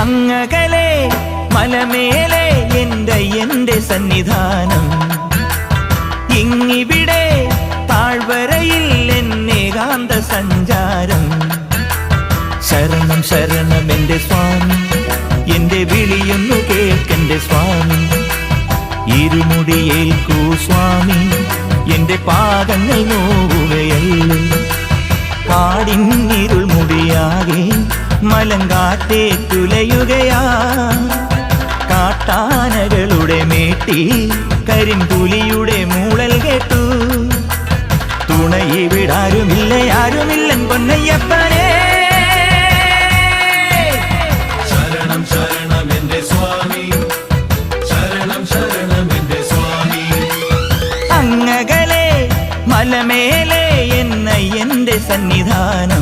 അങ്ങകലെ മലമേലെ എന്റെ സന്നിധാനം, ഇങ്ങിവിടെ താഴ്വരയിൽ എന്നേകാന്ത സഞ്ചാരം. ശരണം ശരണം എന്റെ സ്വാമി, എന്റെ വിളിയൊന്നു കേൾക്കെന്റെ സ്വാമി. ഇരുമുടിയേൽക്കൂ സ്വാമി, എന്റെ പാദങ്ങൾ നോവുകയല്ലേ. കാടിന്നിരുൾ മുടിയാകെ മലങ്കാറ്റേറ്റുലയുകയാ. കാട്ടാനകളുടെ മേട്ടി കരിമ്പുലിയുടെ മൂളൽ കേട്ടു. തുണയിവിടാരുമില്ല ആരുമില്ലൻ പൊന്നയ്യപ്പനേ. ശരണം ശരണം എന്റെ സ്വാമി, ശരണം ശരണം എന്റെ സ്വാമി. അങ്ങകലെ മലമേലെ എന്റെ സന്നിധാനം,